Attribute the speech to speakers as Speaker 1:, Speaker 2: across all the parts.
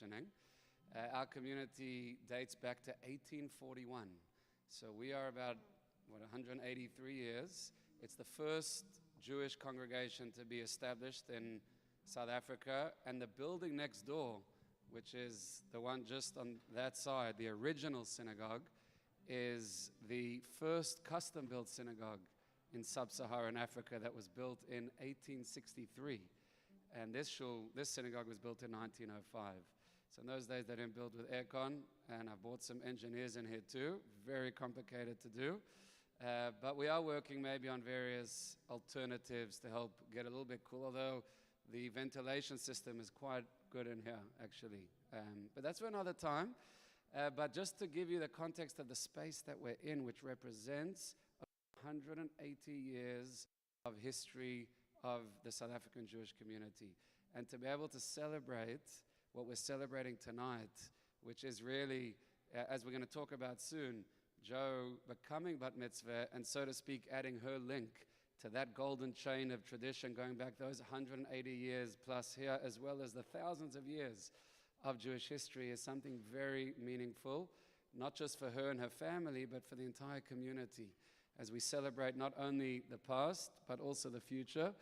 Speaker 1: mentioning. Our community dates back to 1841. So we are about, 183 years. It's the first Jewish congregation to be established in South Africa, and the building next door, which is the one just on that side, the original synagogue, is the first custom-built synagogue in sub-Saharan Africa that was built in 1863. And this synagogue was built in 1905. So in those days, they didn't build with aircon, and I brought some engineers in here too. Very complicated to do. But we are working maybe on various alternatives to help get a little bit cool, although the ventilation system is quite good in here, actually. But that's for another time. But just to give you the context of the space that we're in, which represents 180 years of history of the South African Jewish community. And to be able to celebrate what we're celebrating tonight, which is really, as we're going to talk about soon, Jo becoming Batmitzvah, and so to speak, adding her link to that golden chain of tradition going back those 180 years plus here, as well as the thousands of years of Jewish history, is something very meaningful, not just for her and her family, but for the entire community, as we celebrate not only the past, but also the future.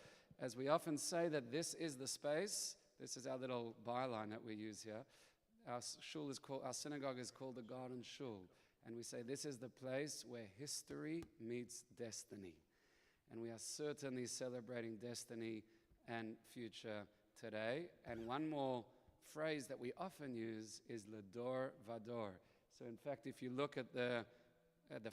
Speaker 1: As we often say that this is the space, this is our little byline that we use here. Our synagogue is called the Garden Shul, and we say this is the place where history meets destiny. And we are certainly celebrating destiny and future today. And one more phrase that we often use is Ledor Vador. So in fact, if you look at the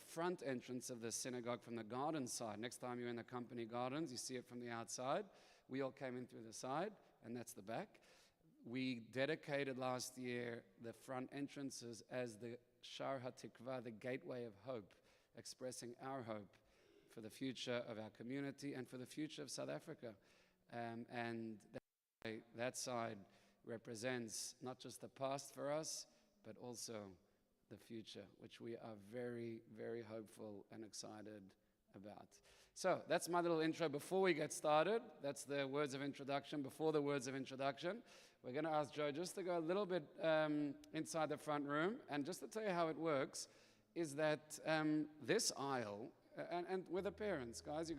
Speaker 1: front entrance of the synagogue from the garden side, next time you're in the company gardens, you see it from the outside. We all came in through the side, and that's the back. We dedicated last year the front entrances as the Shar HaTikvah, the gateway of hope, expressing our hope for the future of our community and for the future of South Africa. And that side represents not just the past for us, but also the future, which we are very, very hopeful and excited about. So that's my little intro before we get started. That's the words of introduction. Before the words of introduction, we're going to ask Jo just to go a little bit inside the front room, and just to tell you how it works is that this aisle, and with the parents, guys, you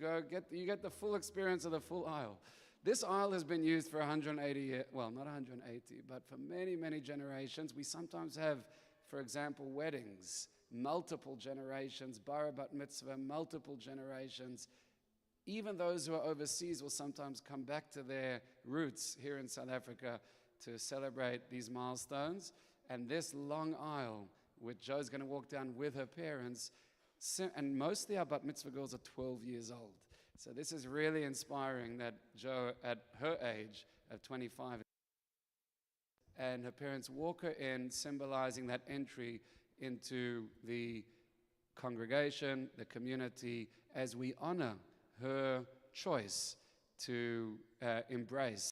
Speaker 1: get the full experience of the full aisle. This aisle has been used for 180 years, well, not 180, but for many, many generations. We sometimes have, for example, weddings, multiple generations, bar bat mitzvah, multiple generations. Even those who are overseas will sometimes come back to their roots here in South Africa to celebrate these milestones. And this long aisle, which Jo's going to walk down with her parents, and mostly our bat mitzvah girls are 12 years old. So this is really inspiring that Jo, at her age of 25, and her parents walk her in, symbolizing that entry into the congregation, the community, as we honor her choice to embrace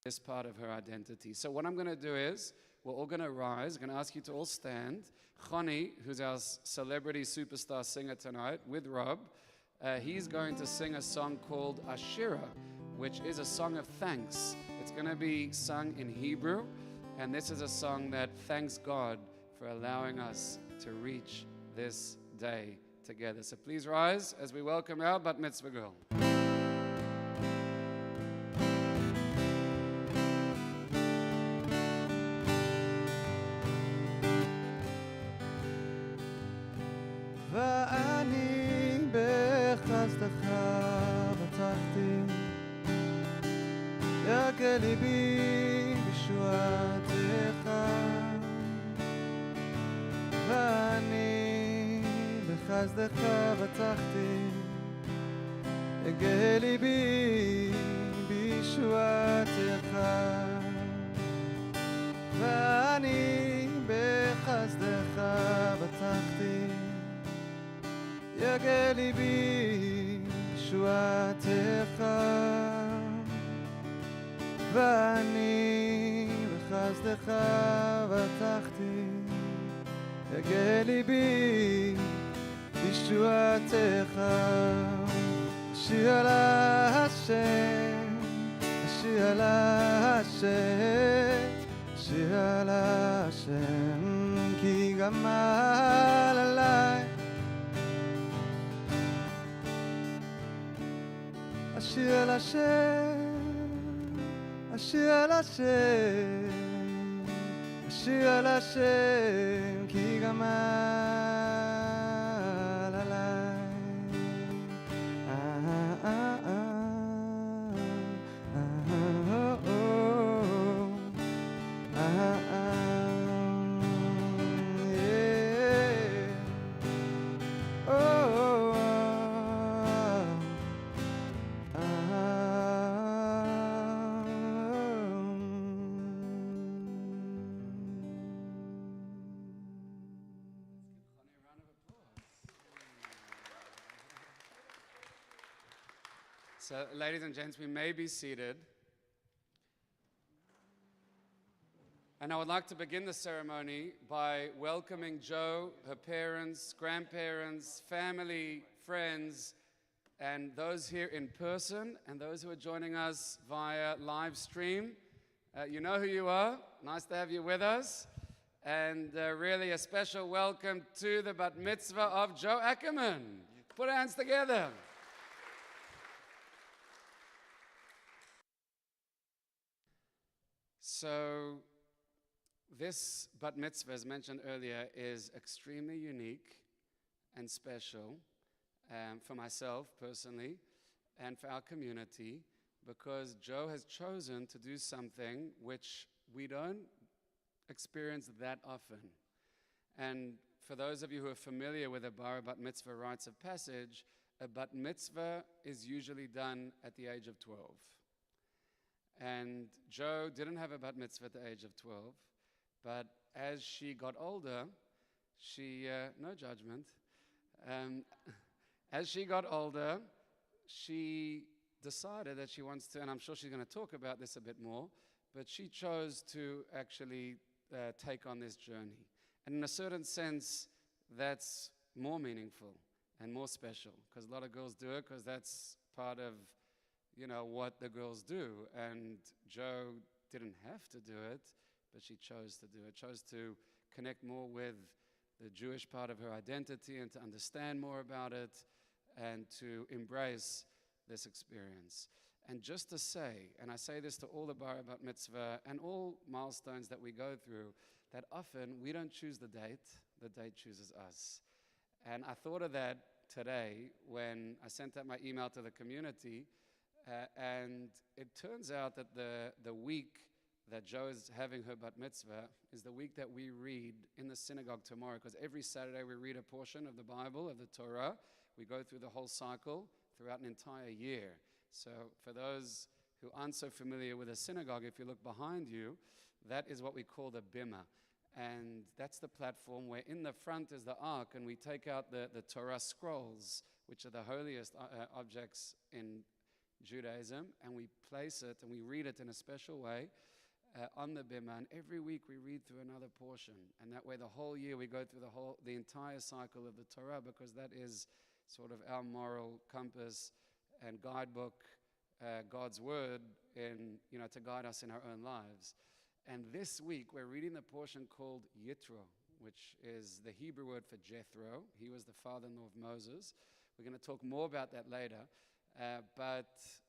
Speaker 1: this part of her identity. So what I'm going to do is, we're all going to rise. I'm going to ask you to all stand. Choni, who's our celebrity superstar singer tonight, with Rob, he's going to sing a song called Ashira, which is a song of thanks. It's going to be sung in Hebrew, and this is a song that thanks God for allowing us to reach this day together. So please rise as we welcome our Bat Mitzvah girl.
Speaker 2: ואני בחסדך בטחתי, יגל ליבי בישועתך. ואני בחסדך בטחתי, יגל ליבי בישועתך. ואני בחסדך בטחתי, יגל ליבי בישועתך. ואני בחסדך בטחתי, יגל ליבי בישועתך. השיר על השם, השיר על השם, אשיר על השם כי גמל עליי אשיר על השם אשיר על השם אשיר על השם כי גמל עליי
Speaker 1: So, ladies and gents, we may be seated. And I would like to begin the ceremony by welcoming Jo, her parents, grandparents, family, friends, and those here in person, and those who are joining us via live stream. You know who you are. Nice to have you with us. And really a special welcome to the Batmitzvah of Jo Ackerman. Put our hands together. So, this bat mitzvah, as mentioned earlier, is extremely unique and special for myself personally and for our community because Jo has chosen to do something which we don't experience that often. And for those of you who are familiar with the Bar bat mitzvah rites of passage, a bat mitzvah is usually done at the age of 12. And Jo didn't have a bat mitzvah at the age of 12, but as she got older, no judgment, as she got older, she decided that she wants to, and I'm sure she's going to talk about this a bit more, but she chose to actually take on this journey. And in a certain sense, that's more meaningful and more special, because a lot of girls do it because that's part of what the girls do. And Jo didn't have to do it, but she chose to do it, chose to connect more with the Jewish part of her identity and to understand more about it and to embrace this experience. And just to say, and I say this to all the Bar Bat Mitzvah and all milestones that we go through, that often we don't choose the date chooses us. And I thought of that today when I sent out my email to the community. And it turns out that the week that Jo is having her bat mitzvah is the week that we read in the synagogue tomorrow, because every Saturday we read a portion of the Bible, of the Torah. We go through the whole cycle throughout an entire year. So for those who aren't so familiar with a synagogue, if you look behind you, that is what we call the bima. And that's the platform where in the front is the ark, and we take out the Torah scrolls, which are the holiest objects in Judaism, and we place it and we read it in a special way on the bima, and every week we read through another portion, and that way the whole year we go through the entire cycle of the Torah, because that is sort of our moral compass and guidebook, God's word to guide us in our own lives. And this week we're reading the portion called Yitro, which is the Hebrew word for Jethro. He was the father-in-law of Moses. We're going to talk more about that later. But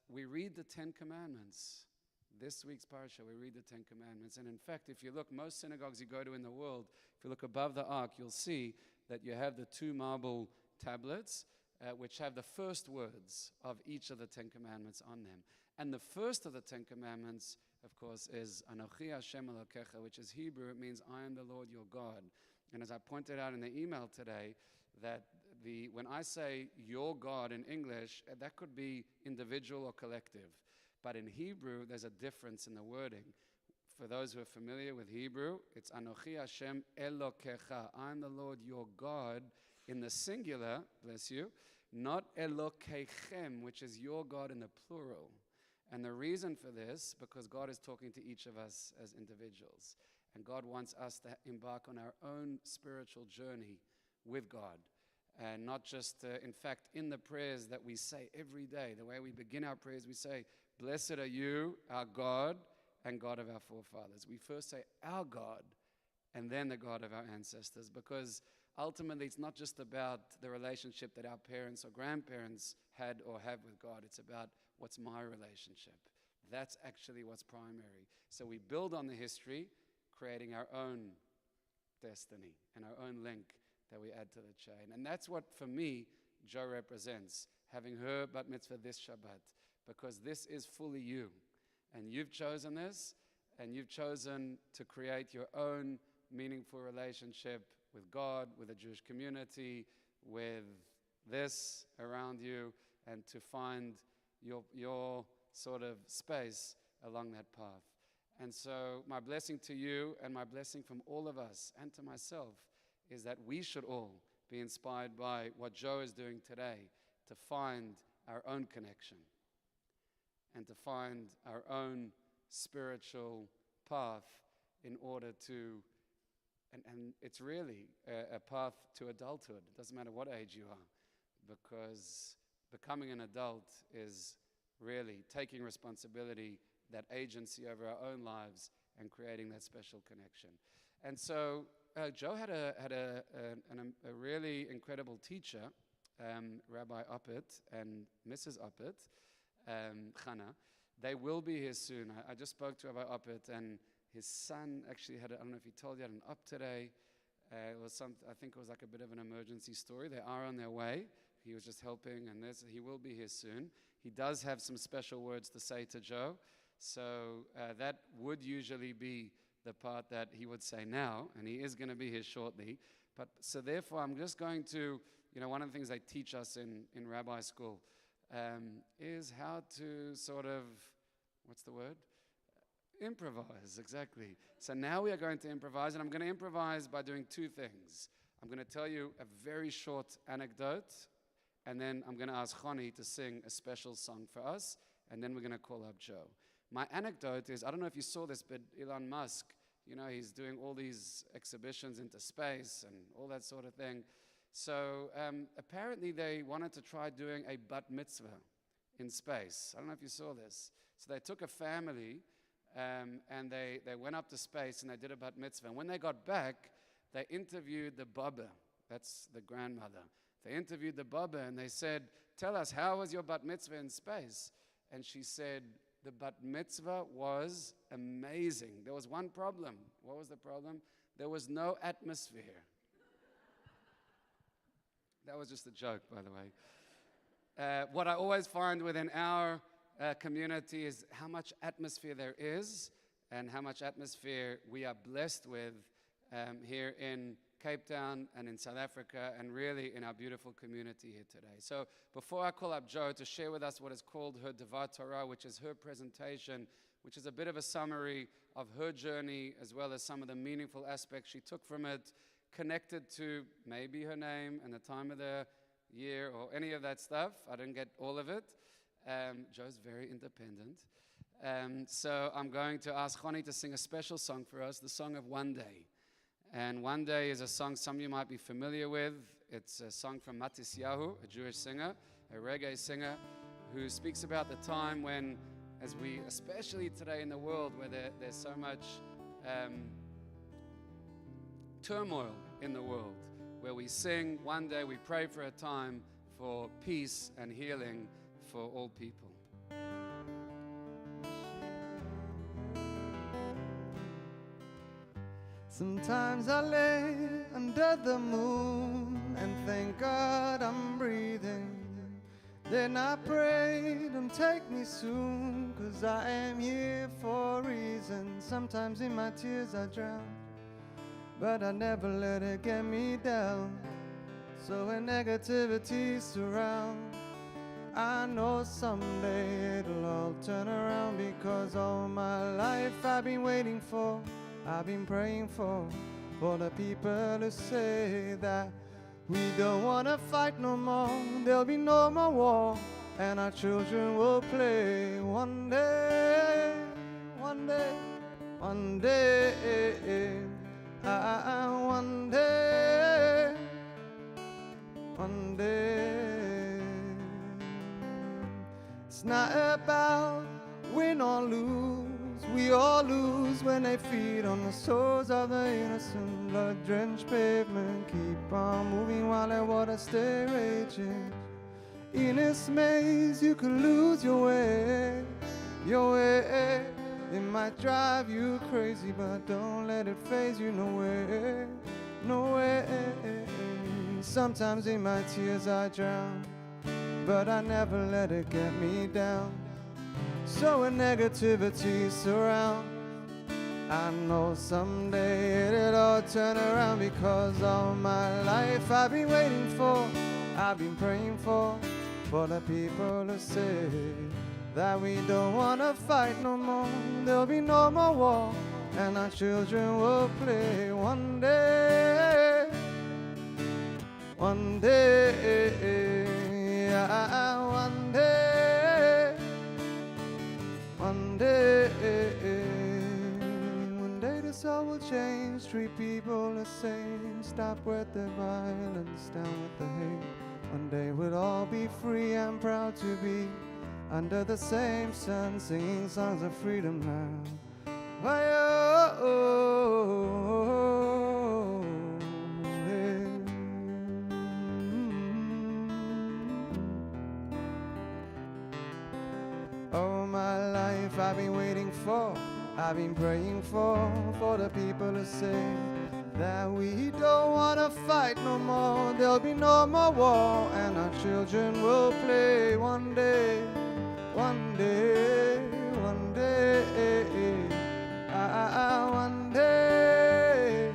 Speaker 1: we read the Ten Commandments. This week's parasha, we read the Ten Commandments. And in fact, if you look, most synagogues you go to in the world, if you look above the ark, you'll see that you have the two marble tablets, which have the first words of each of the Ten Commandments on them. And the first of the Ten Commandments, of course, is Anochi Hashem Elokecha, which is Hebrew. It means, I am the Lord your God. And as I pointed out in the email today, that when I say your God in English, that could be individual or collective. But in Hebrew, there's a difference in the wording. For those who are familiar with Hebrew, it's Anochi Hashem Elokecha. I'm the Lord your God in the singular, bless you, not Elokechem, which is your God in the plural. And the reason for this, because God is talking to each of us as individuals. And God wants us to embark on our own spiritual journey with God. And not just, in fact, in the prayers that we say every day, the way we begin our prayers, we say, blessed are you, our God, and God of our forefathers. We first say our God and then the God of our ancestors, because ultimately it's not just about the relationship that our parents or grandparents had or have with God. It's about what's my relationship. That's actually what's primary. So we build on the history, creating our own destiny and our own link that we add to the chain. And that's what, for me, Joe represents, having her bat mitzvah this Shabbat, because this is fully you. And you've chosen this, and you've chosen to create your own meaningful relationship with God, with the Jewish community, with this around you, and to find your sort of space along that path. And so my blessing to you, and my blessing from all of us and to myself, is that we should all be inspired by what Joe is doing today, to find our own connection and to find our own spiritual path in order to, and it's really a path to adulthood. It doesn't matter what age you are, because becoming an adult is really taking responsibility, that agency over our own lives, and creating that special connection. And so Joe had a really incredible teacher, Rabbi Oppet and Mrs. Oppet, Chana. They will be here soon. I just spoke to Rabbi Oppet, and his son actually had, I don't know if he told you, had an up today. It was I think it was like a bit of an emergency story. They are on their way. He was just helping, and he will be here soon. He does have some special words to say to Joe. So that would usually be the part that he would say now, and he is going to be here shortly. But so therefore, I'm just going to, one of the things they teach us in rabbi school is how to sort of, what's the word? Improvise, exactly. So now we are going to improvise, and I'm going to improvise by doing two things. I'm going to tell you a very short anecdote, and then I'm going to ask Choni to sing a special song for us, and then we're going to call up Joe. My anecdote is, I don't know if you saw this, but Elon Musk, he's doing all these exhibitions into space and all that sort of thing. So apparently they wanted to try doing a Batmitzvah in space. I don't know if you saw this. So they took a family and they went up to space and they did a Batmitzvah. And when they got back, they interviewed the Baba. That's the grandmother. They interviewed the Baba and they said, "Tell us, how was your Batmitzvah in space?" And she said, "The Batmitzvah was amazing. There was one problem." What was the problem? There was no atmosphere. That was just a joke, by the way. What I always find within our community is how much atmosphere there is and how much atmosphere we are blessed with here in Cape Town and in South Africa and really in our beautiful community here today. So before I call up Joe to share with us what is called her Devar Torah, which is her presentation, which is a bit of a summary of her journey as well as some of the meaningful aspects she took from it, connected to maybe her name and the time of the year or any of that stuff. I didn't get all of it. Joe's very independent. So I'm going to ask Choni to sing a special song for us, the song of One Day. And One Day is a song some of you might be familiar with. It's a song from Batmitzvah, a Jewish singer, a reggae singer, who speaks about the time when, as we, especially today in the world where there's so much turmoil in the world, where we sing one day, we pray for a time for peace and healing for all people.
Speaker 2: Sometimes I lay under the moon and thank God I'm breathing. Then I pray, don't take me soon, 'cause I am here for a reason. Sometimes in my tears I drown, but I never let it get me down. So when negativity surrounds, I know someday it'll all turn around, because all my life I've been waiting for, I've been praying for the people to say that we don't want to fight no more, there'll be no more war, and our children will play one day, one day, one day, one day, one day. It's not about win or lose, we all lose when they feed on the souls of the innocent. Blood-drenched pavement, keep on moving while that water stay raging. In this maze you could lose your way, your way. It might drive you crazy, but don't let it faze you, no way, no way. Sometimes in my tears I drown, but I never let it get me down. So when negativity surround, I know someday it'll all turn around, because all my life I've been waiting for, I've been praying for the people to say that we don't wanna fight no more. There'll be no more war, and our children will play one day, one day, yeah, one day, one day. One day this all will change, treat people the same, stop with the violence, down with the hate. One day we'll all be free and proud to be under the same sun, singing songs of freedom now. All my life I've been waiting for, I've been praying for the people to say that we don't wanna fight no more. There'll be no more war, and our children will play one day, one day, one day, one day,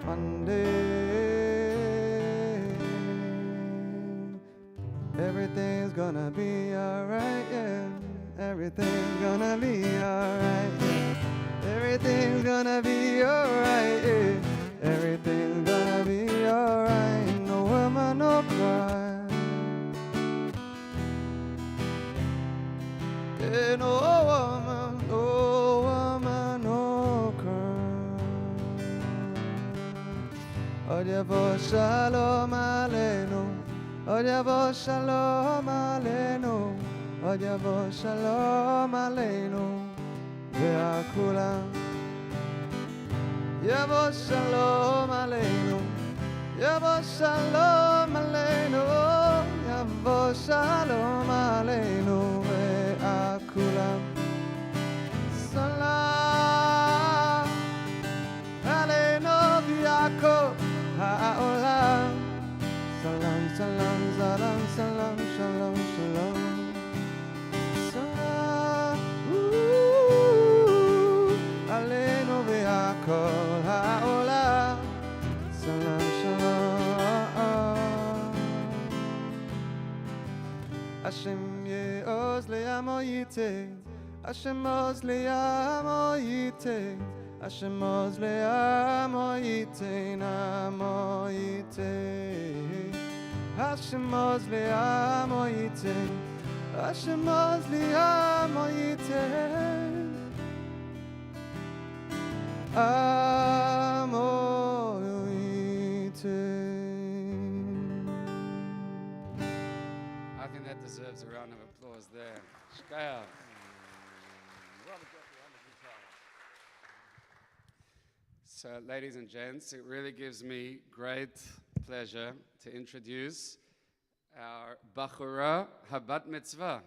Speaker 2: one day. Everything's gonna be alright, yeah. Everything's gonna be alright, yeah. Everything's gonna be alright, yeah. Everything's gonna be alright. No woman, no cry. Yeah, no woman, no woman, no cry. Odyavo shalom aleinu, odyavo shalom aleinu, odyavo shalom aleinu. Ve'akula Yavo shalom aleinu, Yavo shalom aleinu, Yavo shalom aleinu. Ve'akula Salam aleinu v'yakov ha'olam. Salam, salam, salam, salam, shalom, shalom. Kol ha'olam, salam shalom. Hashem ye'oz le'amo yiteh, Hashem oz le'amo yiteh, Hashem oz le'amo yiteh, namo yiteh. Hashem oz le'amo yiteh, Hashem oz le'amo yiteh.
Speaker 1: I think that deserves a round of applause there. Shkaya. So, ladies and gents, it really gives me great pleasure to introduce our Bachura Batmitzvah.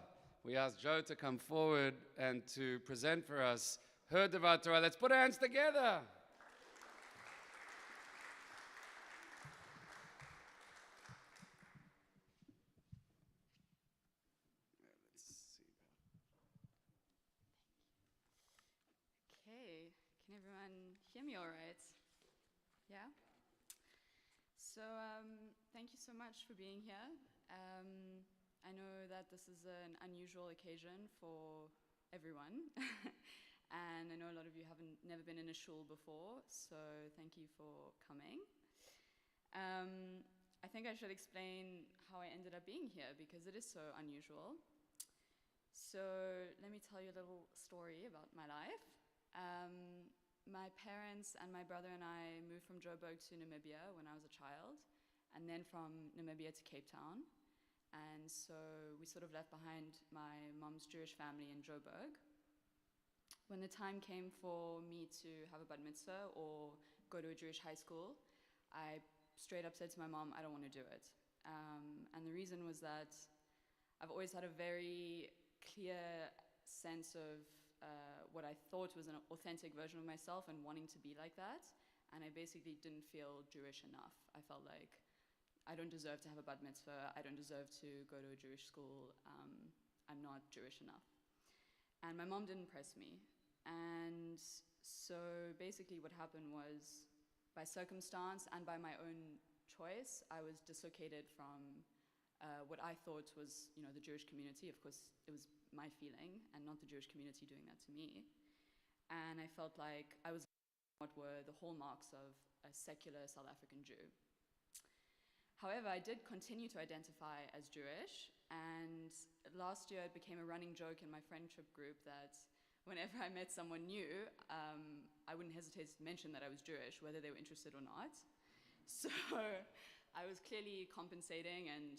Speaker 1: We asked Joe to come forward and to present for us her Devar Torah. Let's put our hands together.
Speaker 3: Okay, can everyone hear me all right? Yeah? So, thank you so much for being here. I know that this is an unusual occasion for everyone. And I know a lot of you haven't never been in a shul before, so thank you for coming. I think I should explain how I ended up being here, because it is so unusual. So let me tell you a little story about my life. My parents and my brother and I moved from Joburg to Namibia when I was a child, and then from Namibia to Cape Town. And so we sort of left behind my mom's Jewish family in Joburg. when the time came for me to have a bat mitzvah or go to a Jewish high school, I straight up said to my mom, I don't want to do it. And the reason was that I've always had a very clear sense of what I thought was an authentic version of myself and wanting to be like that. And I basically didn't feel Jewish enough. I felt like I don't deserve to have a bat mitzvah. I don't deserve to go to a Jewish school. I'm not Jewish enough. And my mom didn't press me. And so basically what happened was, by circumstance and by my own choice, I was dislocated from what I thought was, the Jewish community. Of course, it was my feeling and not the Jewish community doing that to me. And I felt like I was what were the hallmarks of a secular South African Jew. However, I did continue to identify as Jewish, and last year it became a running joke in my friendship group that whenever I met someone new, I wouldn't hesitate to mention that I was Jewish, whether they were interested or not. So I was clearly compensating, and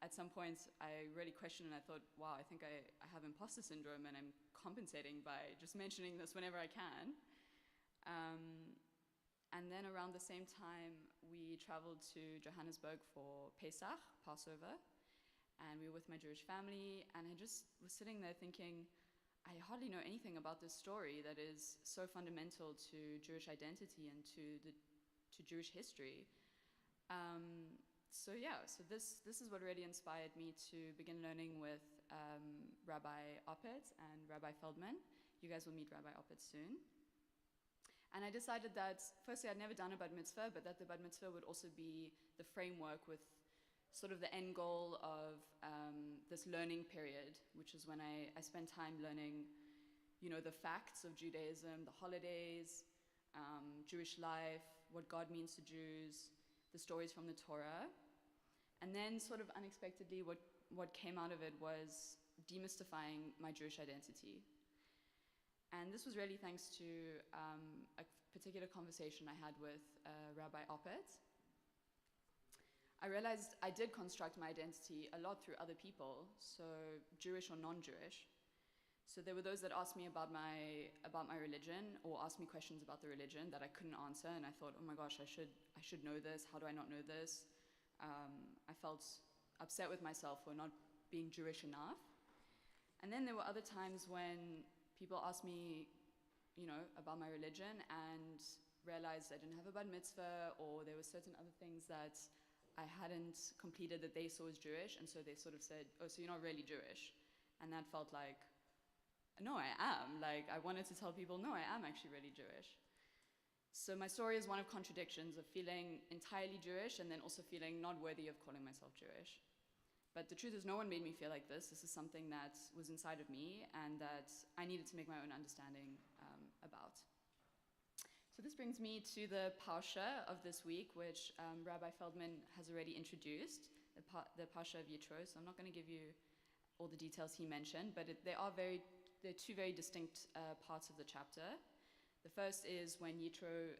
Speaker 3: at some point I really questioned, and I thought, wow, I think I have imposter syndrome, and I'm compensating by just mentioning this whenever I can. And then around the same time, we traveled to Johannesburg for Pesach, Passover, and we were with my Jewish family, and I just was sitting there thinking, I hardly know anything about this story that is so fundamental to Jewish identity and to Jewish history. So this is what really inspired me to begin learning with Rabbi Oppet and Rabbi Feldman. You guys will meet Rabbi Oppet soon. And I decided that, firstly, I'd never done a bat mitzvah, but that the bat mitzvah would also be the framework with sort of the end goal of this learning period, which is when I spend time learning, the facts of Judaism, the holidays, Jewish life, what God means to Jews, the stories from the Torah. And then sort of unexpectedly, what came out of it was demystifying my Jewish identity. And this was really thanks to a particular conversation I had with Rabbi Oppet. I realized I did construct my identity a lot through other people, so Jewish or non-Jewish. So there were those that asked me about my religion, or asked me questions about the religion that I couldn't answer, and I thought, oh my gosh, I should know this. How do I not know this? I felt upset with myself for not being Jewish enough. And then there were other times when people asked me, about my religion, and realized I didn't have a bat mitzvah, or there were certain other things that I hadn't completed that they saw as Jewish, and so they sort of said, oh, so you're not really Jewish. And that felt like, no, I am. Like, I wanted to tell people, no, I am actually really Jewish. So my story is one of contradictions, of feeling entirely Jewish and then also feeling not worthy of calling myself Jewish. But the truth is, no one made me feel like this. This is something that was inside of me and that I needed to make my own understanding about. So this brings me to the Parsha of this week, which Rabbi Feldman has already introduced, the Parsha of Yitro. So I'm not going to give you all the details he mentioned, but there are two very distinct parts of the chapter. The first is when Yitro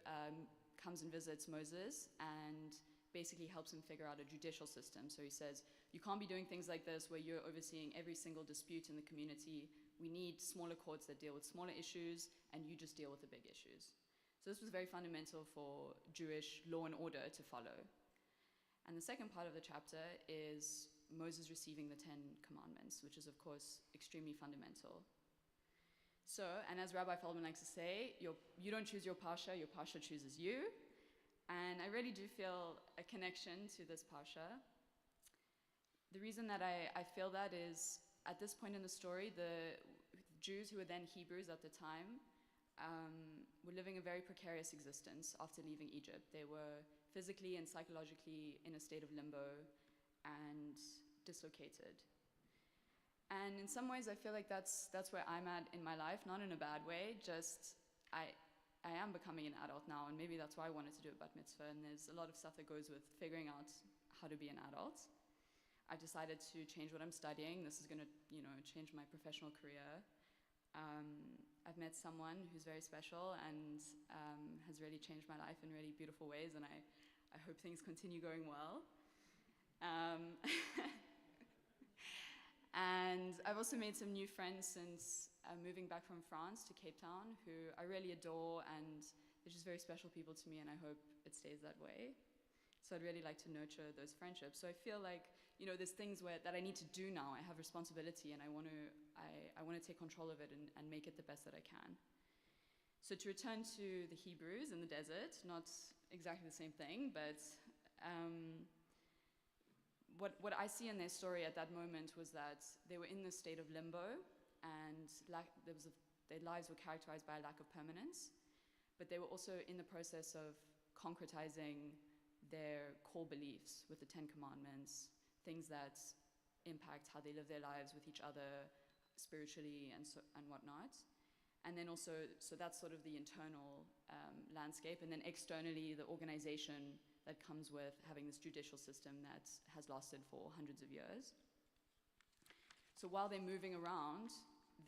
Speaker 3: comes and visits Moses and basically helps him figure out a judicial system. So he says, you can't be doing things like this where you're overseeing every single dispute in the community. We need smaller courts that deal with smaller issues, and you just deal with the big issues. So this was very fundamental for Jewish law and order to follow. And the second part of the chapter is Moses receiving the 10 Commandments, which is, of course, extremely fundamental. So, and as Rabbi Feldman likes to say, you don't choose your Parsha chooses you. And I really do feel a connection to this Parsha. The reason that I feel that is, at this point in the story, the Jews who were then Hebrews at the time were living a very precarious existence after leaving Egypt. They were physically and psychologically in a state of limbo and dislocated. And in some ways, I feel like that's where I'm at in my life, not in a bad way, just I am becoming an adult now, and maybe that's why I wanted to do a bat mitzvah, and there's a lot of stuff that goes with figuring out how to be an adult. I've decided to change what I'm studying. This is going to, change my professional career. I've met someone who's very special and has really changed my life in really beautiful ways, and I hope things continue going well. And I've also made some new friends since moving back from France to Cape Town, who I really adore, and they're just very special people to me, and I hope it stays that way. So I'd really like to nurture those friendships. So I feel like, there's things that I need to do now. I have responsibility, and I want to take control of it and make it the best that I can. So to return to the Hebrews in the desert, not exactly the same thing, but what I see in their story at that moment was that they were in this state of limbo, and their lives were characterized by a lack of permanence, but they were also in the process of concretizing their core beliefs with the Ten Commandments, things that impact how they live their lives with each other spiritually and whatnot. And then also, so that's sort of the internal landscape, and then externally, the organization that comes with having this judicial system that has lasted for hundreds of years. So while they're moving around,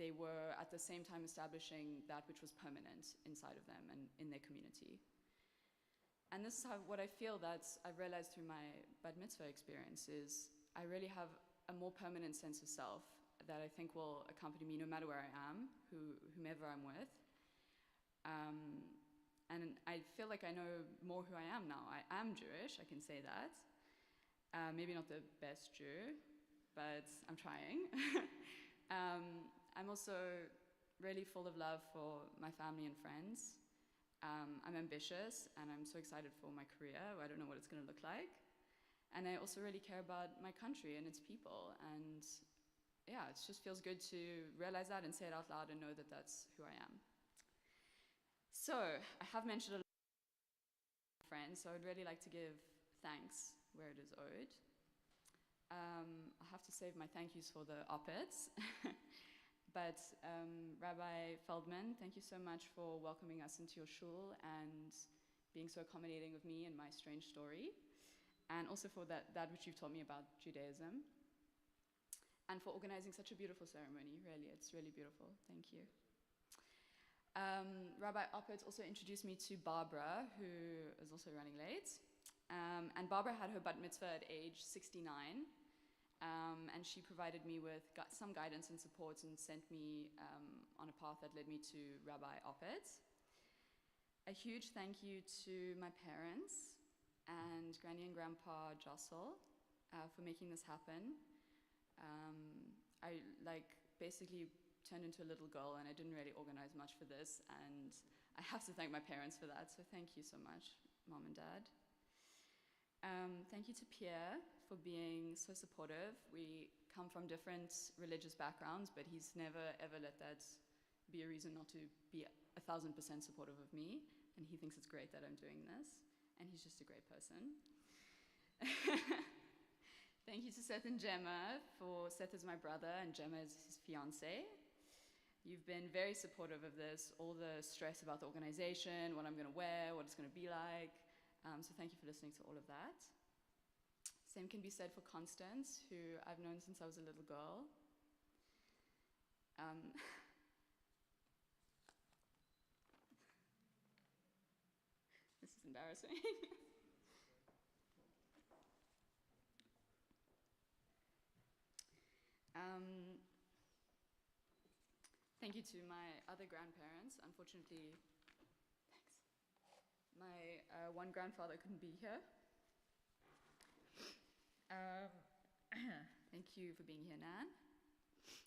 Speaker 3: they were at the same time establishing that which was permanent inside of them and in their community. And this is what I feel that I've realized through my Batmitzvah experience is I really have a more permanent sense of self that I think will accompany me no matter where I am, whomever I'm with. And I feel like I know more who I am now. I am Jewish, I can say that. Maybe not the best Jew, but I'm trying. I'm also really full of love for my family and friends. I'm ambitious, and I'm so excited for my career. I don't know what it's going to look like. And I also really care about my country and its people. And yeah, it just feels good to realize that and say it out loud and know that that's who I am. So I have mentioned a lot of friends, so I would really like to give thanks where it is owed. I'll have to save my thank yous for the op-eds. But Rabbi Feldman, thank you so much for welcoming us into your shul and being so accommodating of me and my strange story, and also for that which you've taught me about Judaism, and for organizing such a beautiful ceremony. Really, it's really beautiful. Thank you. Rabbi Oppert also introduced me to Barbara, who is also running late. And Barbara had her bat mitzvah at age 69. And she provided me with some guidance and support and sent me on a path that led me to Rabbi Oppert. A huge thank you to my parents and Granny and Grandpa Jossel for making this happen. I basically turned into a little girl, and I didn't really organize much for this, and I have to thank my parents for that, so thank you so much, Mom and Dad. Thank you to Pierre for being so supportive. We come from different religious backgrounds, but he's never ever let that be a reason not to be 1,000% supportive of me, and he thinks it's great that I'm doing this, and he's just a great person. Thank you to Seth and Gemma. Seth is my brother and Gemma is his fiance. You've been very supportive of this, all the stress about the organization, what I'm going to wear, what it's going to be like. So thank you for listening to all of that. Same can be said for Constance, who I've known since I was a little girl. This is embarrassing. Thank you to my other grandparents. Unfortunately, my one grandfather couldn't be here. Thank you for being here, Nan,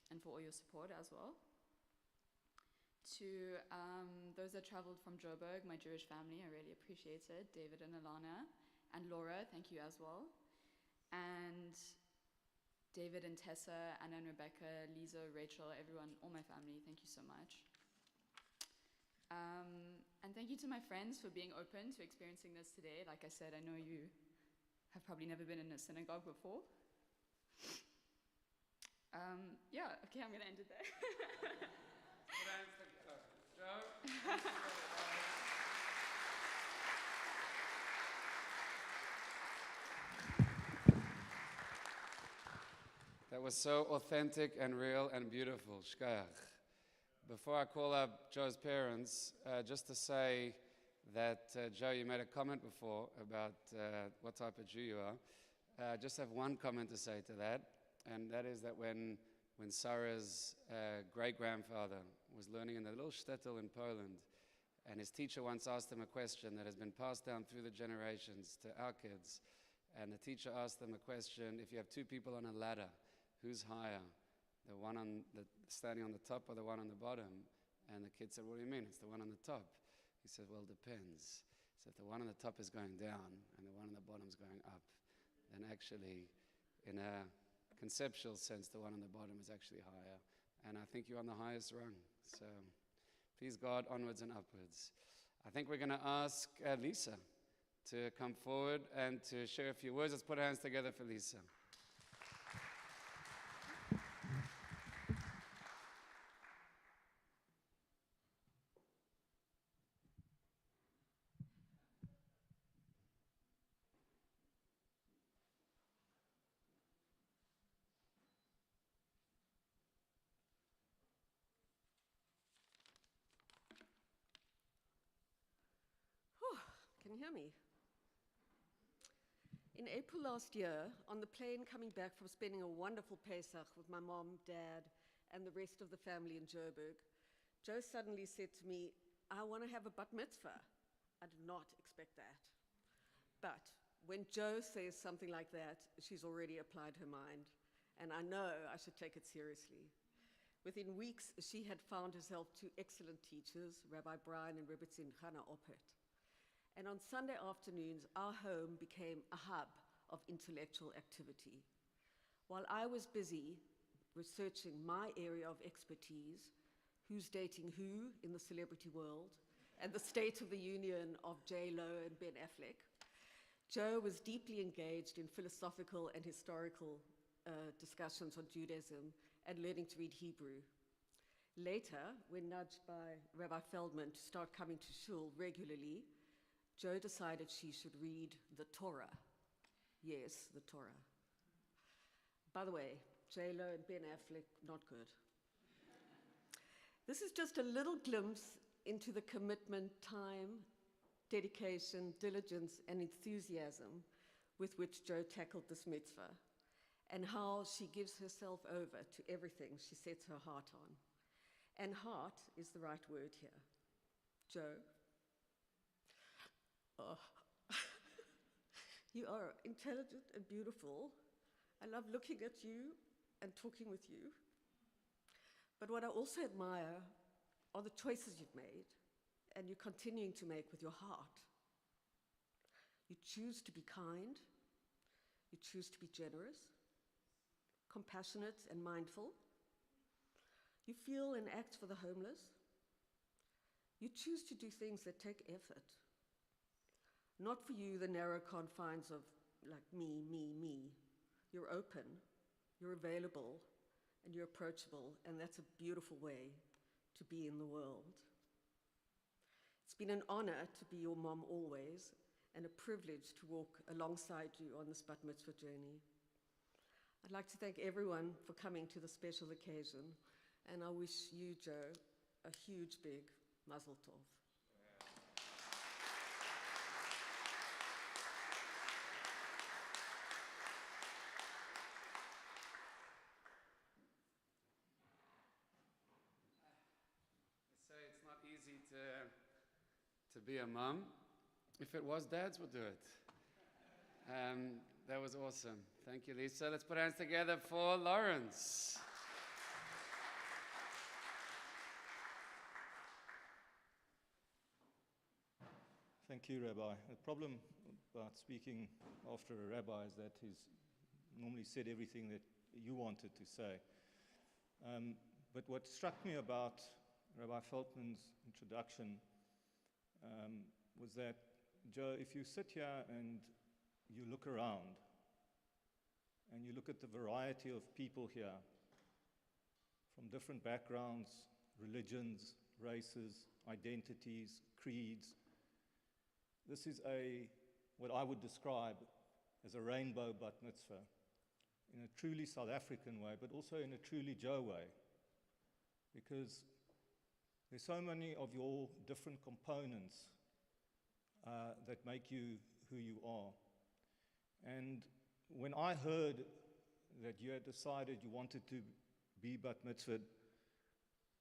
Speaker 3: and for all your support as well. To those that traveled from Joburg, my Jewish family, I really appreciate it. David and Alana, and Laura, thank you as well. And David and Tessa, Anna and Rebecca, Lisa, Rachel, everyone, all my family, thank you so much. And thank you to my friends for being open to experiencing this today. Like I said, I know you have probably never been in a synagogue before. Yeah, okay, I'm gonna end it there. Joe?
Speaker 1: That was so authentic and real and beautiful. Shkayach. Before I call up Joe's parents, just to say that, Joe, you made a comment before about what type of Jew you are. Just have one comment to say to that. and that is that when Sarah's great-grandfather was learning in the little shtetl in Poland, and his teacher once asked him a question that has been passed down through the generations to our kids, and the teacher asked them a question: if you have two people on a ladder, who's higher, the one standing on the top or the one on the bottom? And the kid said, what do you mean? It's the one on the top. He said, well, it depends. So if the one on the top is going down and the one on the bottom is going up, then actually, in a conceptual sense, the one on the bottom is actually higher. And I think you're on the highest rung. So please God, onwards and upwards. I think we're going to ask Lisa to come forward and to share a few words. Let's put our hands together for Lisa.
Speaker 4: Can you hear me? In April last year, on the plane coming back from spending a wonderful Pesach with my mom, dad, and the rest of the family in Joburg, Joe suddenly said to me, I want to have a bat mitzvah. I did not expect that. But when Joe says something like that, she's already applied her mind, and I know I should take it seriously. Within weeks, she had found herself two excellent teachers, Rabbi Brian and Rebbe Chana Opet. And on Sunday afternoons, our home became a hub of intellectual activity. While I was busy researching my area of expertise, who's dating who in the celebrity world, and the state of the union of J.Lo and Ben Affleck, Joe was deeply engaged in philosophical and historical discussions on Judaism and learning to read Hebrew. Later, when nudged by Rabbi Feldman to start coming to shul regularly, Joe decided she should read the Torah. Yes, the Torah. By the way, J.Lo and Ben Affleck, not good. This is just a little glimpse into the commitment, time, dedication, diligence, and enthusiasm with which Joe tackled this mitzvah, and how she gives herself over to everything she sets her heart on. And heart is the right word here. Joe, oh, you are intelligent and beautiful. I love looking at you and talking with you. But what I also admire are the choices you've made and you're continuing to make with your heart. You choose to be kind. You choose to be generous, compassionate and mindful. You feel and act for the homeless. You choose to do things that take effort. Not for you, the narrow confines of like me, me, me. You're open, you're available, and you're approachable, and that's a beautiful way to be in the world. It's been an honor to be your mom always, and a privilege to walk alongside you on this bat mitzvah journey. I'd like to thank everyone for coming to the special occasion, and I wish you, Joe, a huge, big mazel tov.
Speaker 1: Say it's not easy to be a mom. If it was, dads would do it. That was awesome. Thank you, Lisa. Let's put hands together for Lawrence.
Speaker 5: Thank you, Rabbi. The problem about speaking after a rabbi is that he's normally said everything that you wanted to say. But what struck me about Rabbi Feldman's introduction was that, Joe, if you sit here and you look around and you look at the variety of people here from different backgrounds, religions, races, identities, creeds, this is what I would describe as a rainbow bat mitzvah in a truly South African way, but also in a truly Joe way, because there's so many of your different components that make you who you are. And when I heard that you had decided you wanted to be bat mitzvahed,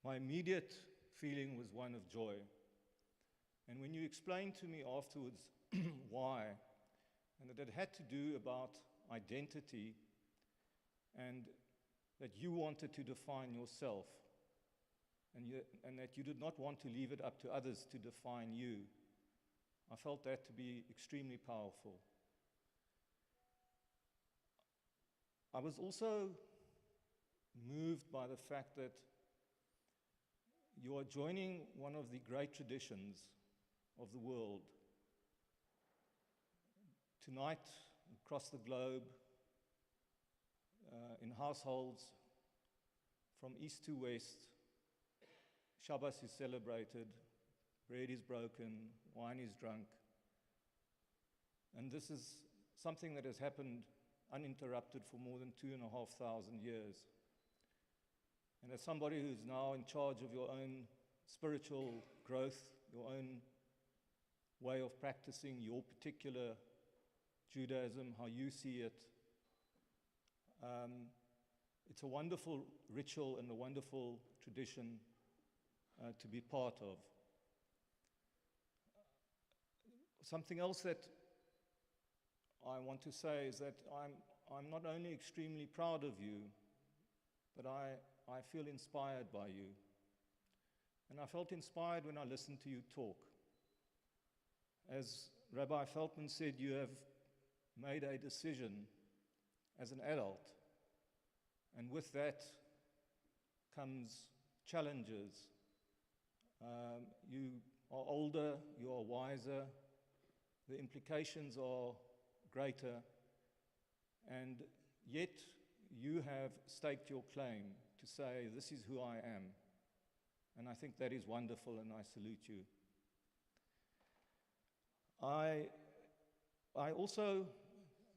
Speaker 5: my immediate feeling was one of joy. And when you explained to me afterwards why, and that it had to do about identity, and that you wanted to define yourself, and that you did not want to leave it up to others to define you, I felt that to be extremely powerful. I was also moved by the fact that you are joining one of the great traditions of the world. Tonight, across the globe, in households from east to west, Shabbos is celebrated, bread is broken, wine is drunk. And this is something that has happened uninterrupted for more than 2,500 years. And as somebody who's now in charge of your own spiritual growth, your own way of practicing your particular Judaism, how you see it, it's a wonderful ritual and a wonderful tradition to be part of. Something else that I want to say is that I'm not only extremely proud of you, but I feel inspired by you. And I felt inspired when I listened to you talk. As Rabbi Feldman said, you have made a decision as an adult. And with that comes challenges. You are older, you are wiser, the implications are greater, and yet you have staked your claim to say, this is who I am. And I think that is wonderful, and I salute you. I also,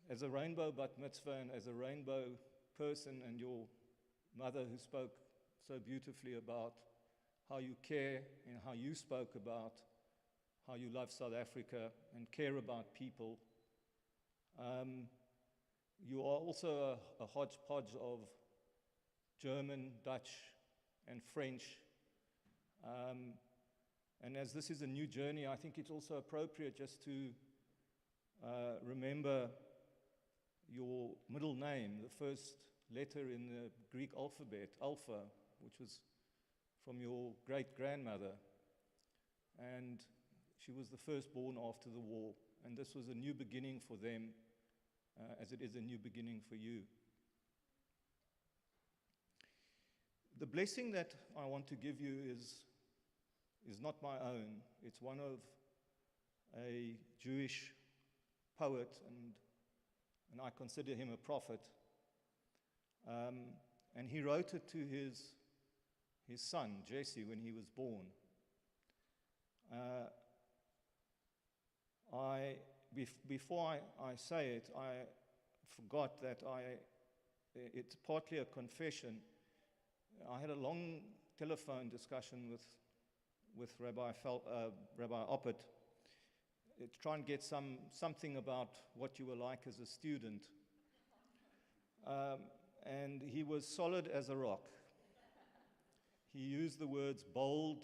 Speaker 5: as a rainbow bat mitzvah and as a rainbow person, and your mother who spoke so beautifully about how you care and how you spoke about how you love South Africa and care about people. You are also a hodgepodge of German, Dutch, and French. And as this is a new journey, I think it's also appropriate just to remember your middle name, the first letter in the Greek alphabet, Alpha, which was from your great-grandmother. And she was the firstborn after the war. And this was a new beginning for them, as it is a new beginning for you. The blessing that I want to give you is not my own. It's one of a Jewish poet, and I consider him a prophet. And he wrote it to his son, Jesse, when he was born. Before I say it, I forgot that it's partly a confession. I had a long telephone discussion with Rabbi Oppert to try and get something about what you were like as a student. And he was solid as a rock. He used the words bold,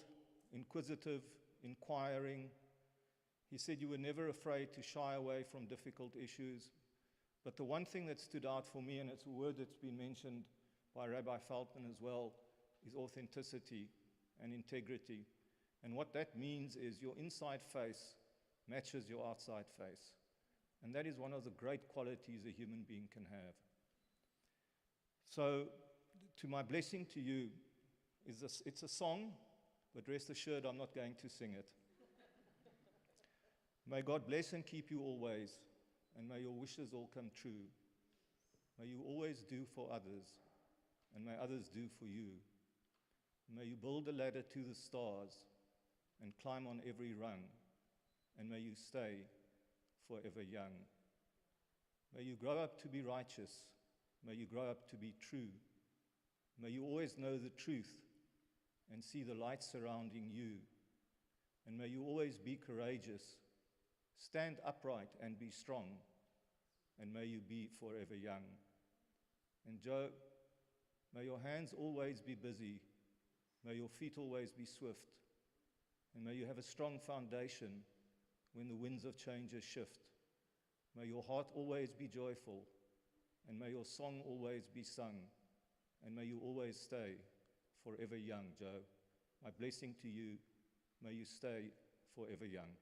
Speaker 5: inquisitive, inquiring. He said you were never afraid to shy away from difficult issues. But the one thing that stood out for me, and it's a word that's been mentioned by Rabbi Feldman as well, is authenticity and integrity. And what that means is your inside face matches your outside face. And that is one of the great qualities a human being can have. So, to my blessing to you, it's a song, but rest assured I'm not going to sing it. May God bless and keep you always, and may your wishes all come true. May you always do for others, and may others do for you. May you build a ladder to the stars and climb on every rung, and may you stay forever young. May you grow up to be righteous. May you grow up to be true. May you always know the truth and see the light surrounding you. And may you always be courageous. Stand upright and be strong. And may you be forever young. And Joe, may your hands always be busy. May your feet always be swift. And may you have a strong foundation when the winds of change shift. May your heart always be joyful. And may your song always be sung. And may you always stay forever young, Joe. My blessing to you, may you stay forever young.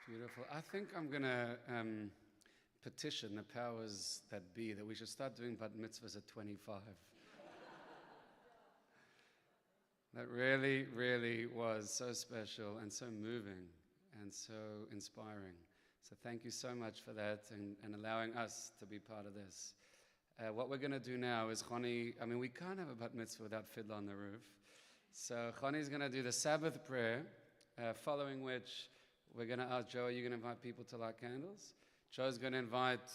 Speaker 1: Beautiful. I think I'm going to petition the powers that be that we should start doing bat mitzvahs at 25. That really, really was so special and so moving and so inspiring. So thank you so much for that and allowing us to be part of this. What we're going to do now is Choni, we can't have a bat mitzvah without fiddle on the roof. So Choni's going to do the Sabbath prayer, following which we're going to ask Joe, are you going to invite people to light candles? Joe's going to invite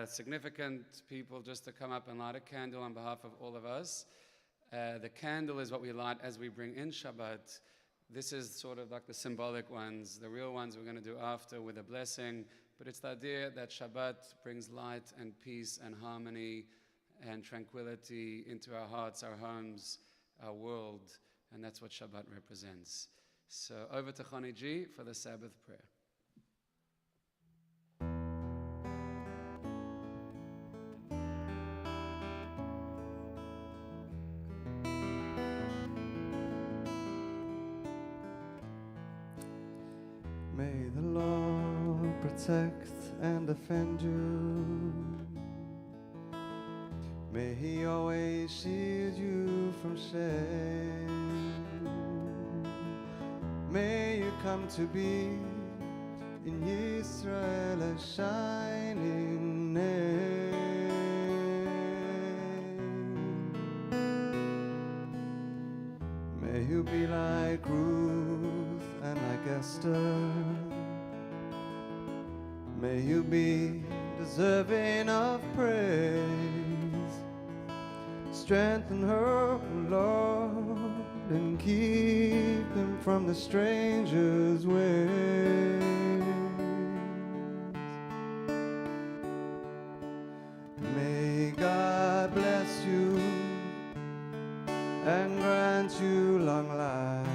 Speaker 1: significant people just to come up and light a candle on behalf of all of us. The candle is what we light as we bring in Shabbat. This is sort of like the symbolic ones. The real ones we're going to do after with a blessing. But it's the idea that Shabbat brings light and peace and harmony and tranquility into our hearts, our homes, our world. And that's what Shabbat represents. So over to Choni G for the Sabbath prayer.
Speaker 2: May the Lord protect and defend you. May He always shield you from shame. May you come to be in Israel a shining name. May you be like Ruth and like Esther. May you be deserving of praise. Strengthen her, Lord, and keep them from the stranger's ways. May God bless you and grant you long life.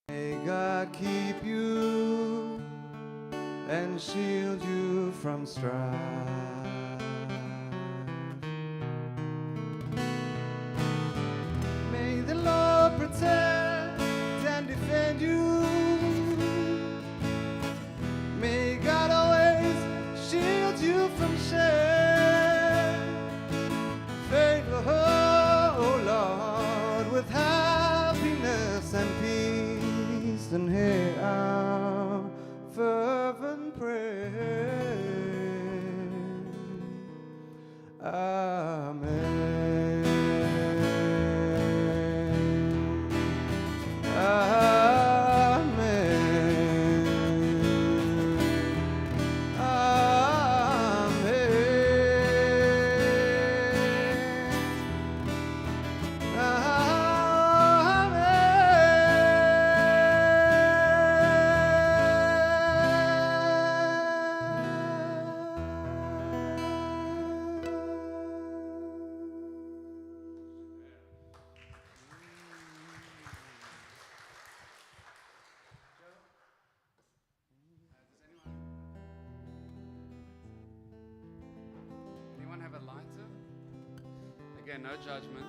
Speaker 2: May God keep you and shield you from strife. May the Lord protect and defend you. May God always shield you from shame. Favor her, O Lord, with happiness and peace, and hear our fervent prayer. Amen.
Speaker 1: Anyone have a lighter? Again, no judgment.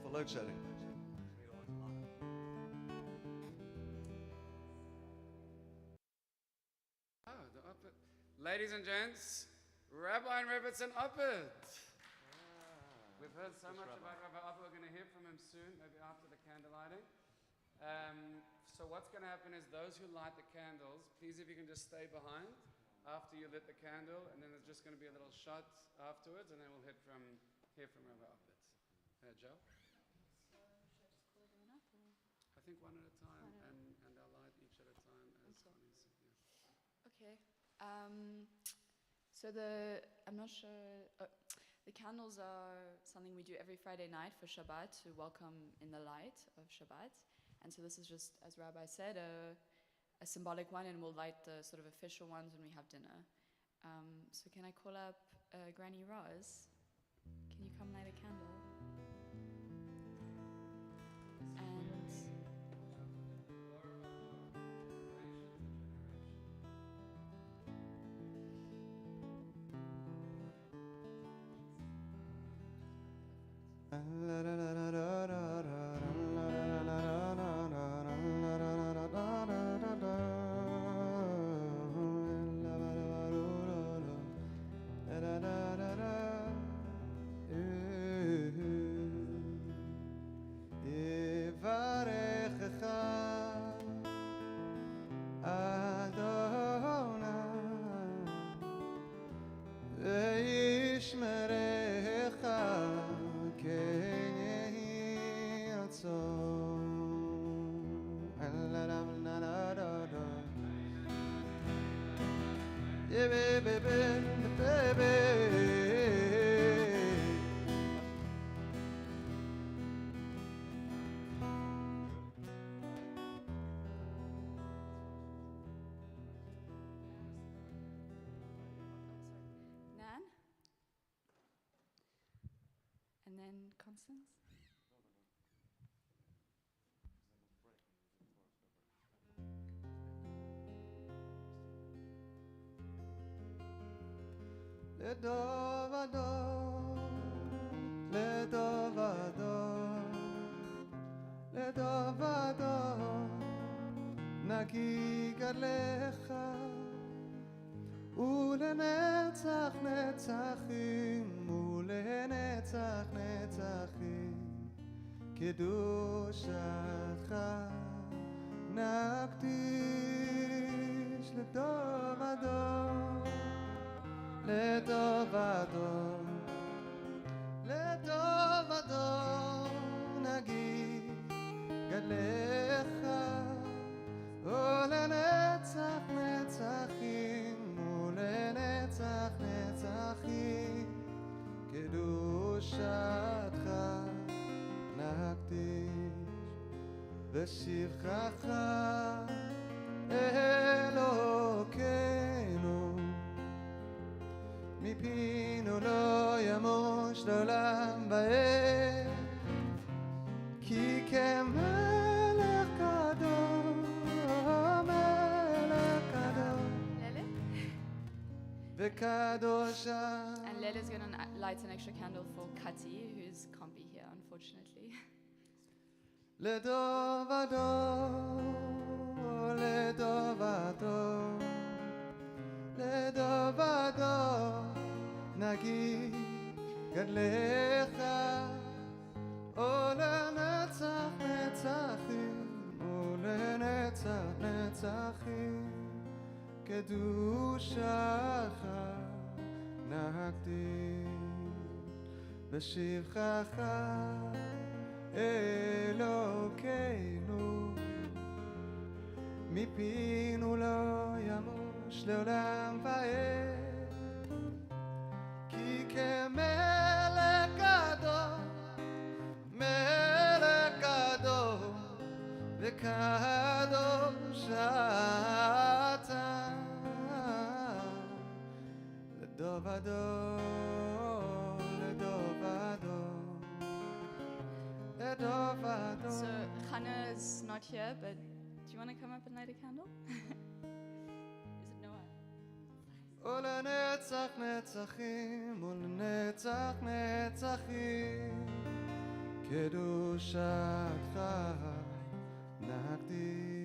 Speaker 2: For load shedding.
Speaker 1: Oh, the Uppert. Ladies and gents, Rabbi and Rebbetzin Uppert. We've heard so much about Rabbi Uppert. We're going to hear from him soon, maybe after the candle lighting. So what's going to happen is those who light the candles, please if you can just stay behind after you lit the candle, and then there's just going to be a little shot afterwards, and then we'll hear from Rabbi Uppert. Joe?
Speaker 3: So should I just call everyone up? Or?
Speaker 1: I think one at a time, and I'll light each at a time as Connie said. Yeah.
Speaker 3: Okay. So I'm not sure, the candles are something we do every Friday night for Shabbat to welcome in the light of Shabbat. And so this is just, as Rabbi said, a symbolic one, and we'll light the sort of official ones when we have dinner. So can I call up Granny Roz? Can you come light a candle? And
Speaker 2: יברכך אדוני וישמרך כן יהי רצון.
Speaker 3: Nan? And then Constance?
Speaker 2: לדוב אדום, לדוב אדום, לדוב אדום, נקי גדלך, ולנצח נצחים, ולנצח נצחים, קדושתך נקדיש לדוב אדום. לטובתו, לטובתו נגיד גדלך, ולנצח נצחים, ולנצח נצחים, קדושתך נקדיש, בשבחך אלוקינו, מפינו לא ימוש לעולם ועד, כי כמלך קדוש, מלך קדוש,
Speaker 3: Lele?
Speaker 2: וקדושה.
Speaker 3: And Lele's going to light an extra candle for Kati, who can't be here, unfortunately.
Speaker 2: לטובתו, לטובתו, לטובתו נגיד גדלך, ולנצח נצחים, ולנצח נצחים, קדושתך נקדיש, בשבחך אלוקינו, מפינו לא ימוש לעולם ועד, כי כמלך קדוש, מלך קדוש, וקדוש אתה, לדוב אדום, לדוב אדום, לדוב אדום.
Speaker 3: So Hannah is not here, but do you want to come up and light a candle? Is it Noah?
Speaker 2: ולנצח נצחים, ולנצח נצחים, קדושתך נקדיש.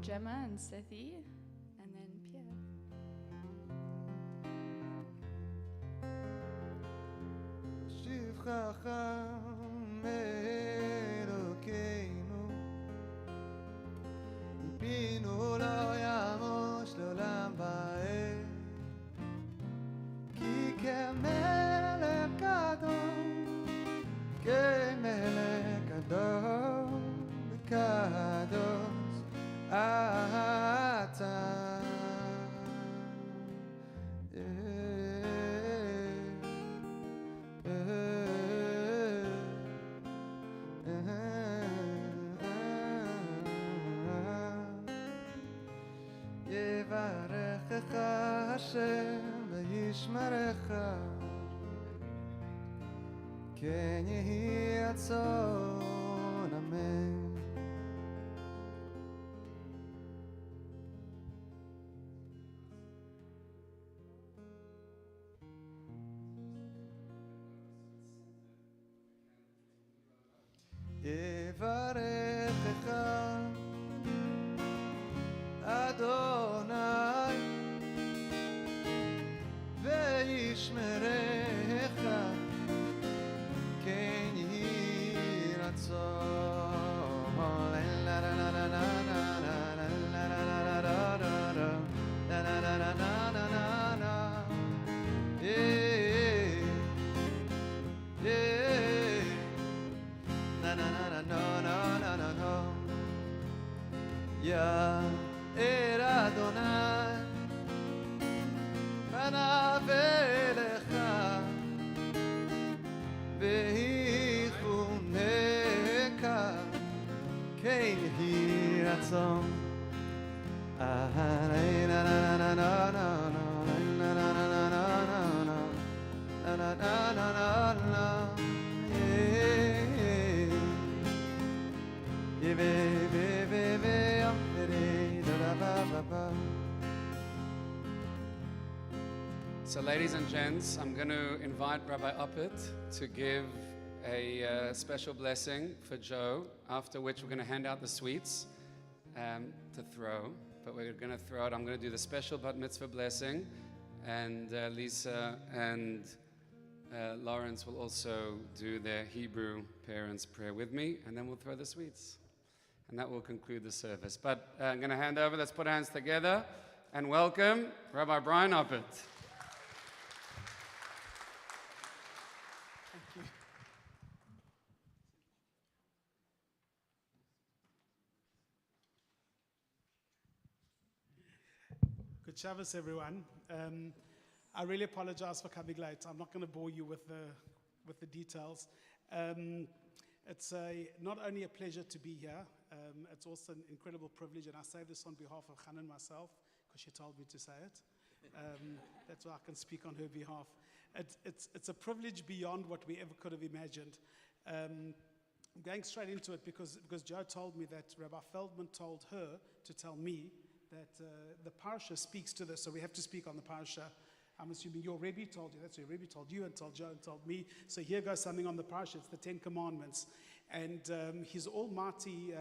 Speaker 3: Gemma and Sethi, and then Pierre.
Speaker 2: שבחך אלוקינו, כן יהי רצון, אמן. יברכך אדוני וישמרך, כן יהי רצון. לה לה לה לה לה לה לה לה לה לה לה לה לה לה לה לה. יאר אדוני פניו אליך ויחונך, כן יהי רצון.
Speaker 1: So, ladies and gents, I'm going to invite Rabbi Uppert to give a special blessing for Joe, after which we're going to hand out the sweets to throw. But we're going to throw it. I'm going to do the special Batmitzvah blessing, and Lisa and Lawrence will also do their Hebrew parents' prayer with me, and then we'll throw the sweets. And that will conclude the service. But I'm going to hand over. Let's put our hands together and welcome Rabbi Brian Uppert.
Speaker 6: Good Shabbos, everyone. I really apologize for coming late. I'm not going to bore you with the details. It's not only a pleasure to be here, it's also an incredible privilege, and I say this on behalf of Hannah and myself, because she told me to say it. That's why I can speak on her behalf. It's a privilege beyond what we ever could have imagined. I'm going straight into it because Joe told me that Rabbi Feldman told her to tell me that the parsha speaks to this, so we have to speak on the parsha. I'm assuming your Rebbe told you. That's your Rebbe told you and told Joe and told me. So here goes something on the parsha. It's the Ten Commandments. And his almighty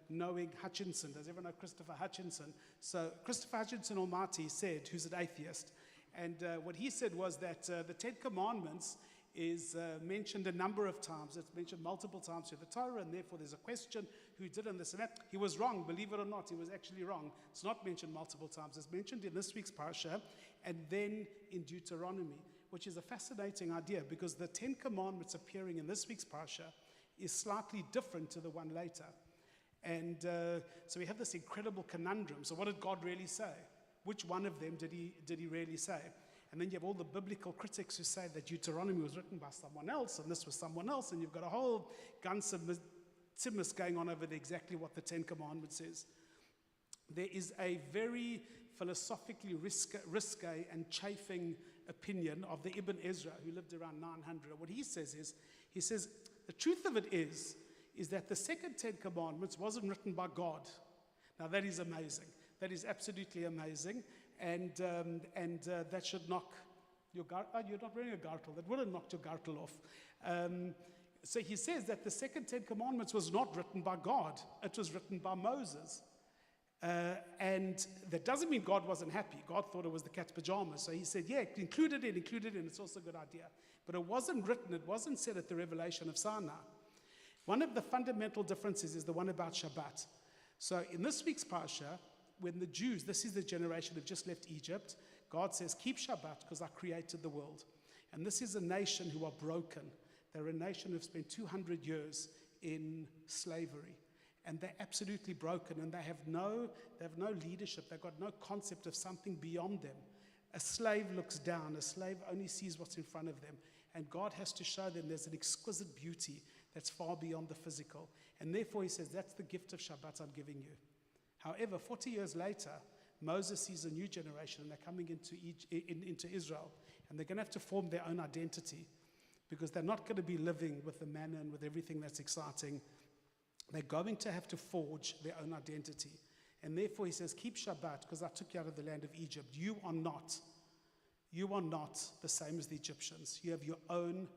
Speaker 6: knowing Hutchinson. Does everyone know Christopher Hutchinson? So Christopher Hutchinson Almighty said, who's an atheist, and what he said was that the Ten Commandments is mentioned a number of times. It's mentioned multiple times through the Torah, and therefore there's a question, who did and this and that. He was wrong, believe it or not. He was actually wrong. It's not mentioned multiple times. It's mentioned in this week's parsha and then in Deuteronomy, which is a fascinating idea because the Ten Commandments appearing in this week's parsha is slightly different to the one later. And so we have this incredible conundrum. So what did God really say? Which one of them did he really say? And then you have all the biblical critics who say that Deuteronomy was written by someone else and this was someone else, and you've got a whole guns of timus going on over exactly what the Ten Commandments is. There is a very philosophically risque and chafing opinion of the Ibn Ezra, who lived around 900. What he says is, the truth of it is that the second Ten Commandments wasn't written by God. Now that is amazing. That is absolutely amazing. And that should knock your gartel. You're not wearing a gartel. That would have knocked your gartel off. So he says that the second Ten Commandments was not written by God. It was written by Moses. And that doesn't mean God wasn't happy. God thought it was the cat's pajamas. So he said, yeah, include it in. It's also a good idea. But it wasn't written. It wasn't said at the revelation of Sinai. One of the fundamental differences is the one about Shabbat. So in this week's parsha, when the Jews, this is the generation who've just left Egypt, God says, keep Shabbat because I created the world. And this is a nation who are broken. They're a nation who've spent 200 years in slavery. And they're absolutely broken, and they have no leadership. They've got no concept of something beyond them. A slave looks down. A slave only sees what's in front of them. And God has to show them there's an exquisite beauty that's far beyond the physical. And therefore he says, that's the gift of Shabbat I'm giving you. However, 40 years later, Moses sees a new generation, and they're coming into Israel, and they're going to have to form their own identity. because they're not going to be living with the manna and with everything that's exciting. They're going to have to forge their own identity. And therefore he says, keep Shabbat, because I took you out of the land of Egypt. You are not the same as the Egyptians. You have your own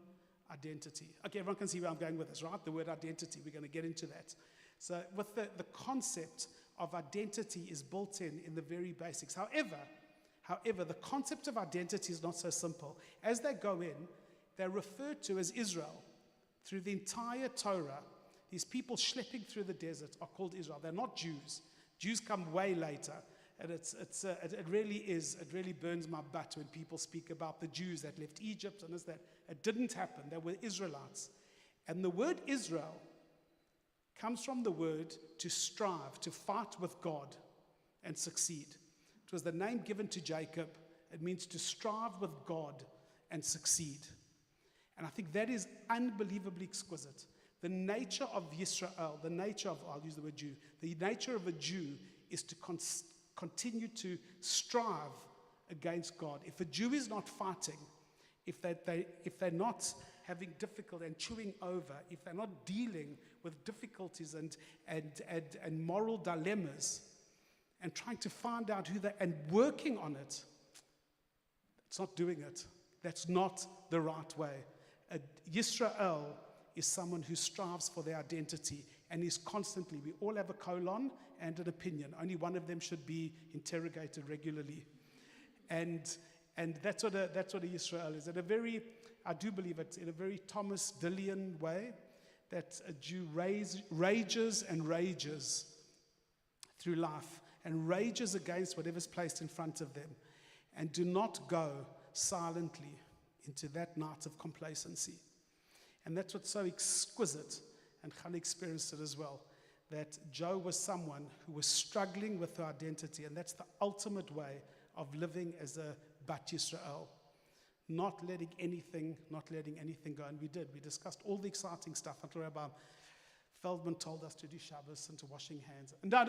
Speaker 6: identity. Okay, everyone can see where I'm going with this, right? The word identity, we're going to get into that. So with the concept of identity is built in the very basics. However, the concept of identity is not so simple. As they go in, they're referred to as Israel. Through the entire Torah, these people schlepping through the desert are called Israel. They're not Jews. Jews come way later. And it really burns my butt when people speak about the Jews that left Egypt and this, that. It didn't happen. They were Israelites. And the word Israel comes from the word to strive, to fight with God and succeed. It was the name given to Jacob. It means to strive with God and succeed. And I think that is unbelievably exquisite. The nature of Yisrael, I'll use the word Jew, the nature of a Jew is to continue to strive against God. If a Jew is not fighting, if they're not having difficulty and chewing over, if they're not dealing with difficulties and moral dilemmas and trying to find out who they and working on it, it's not doing it. That's not the right way. Yisrael is someone who strives for their identity and is constantly, we all have a colon and an opinion. Only one of them should be interrogated regularly. And that's what a Yisrael is. I do believe it's in a very Thomas Dillian way, that a Jew rages and rages through life and rages against whatever's placed in front of them, and do not go silently into that night of complacency. And that's what's so exquisite, and Khan experienced it as well, that Joe was someone who was struggling with her identity, and that's the ultimate way of living as a Bat Yisrael. Not letting anything go. And we did. We discussed all the exciting stuff. Rabbi Feldman told us to do Shabbos and to washing hands. No,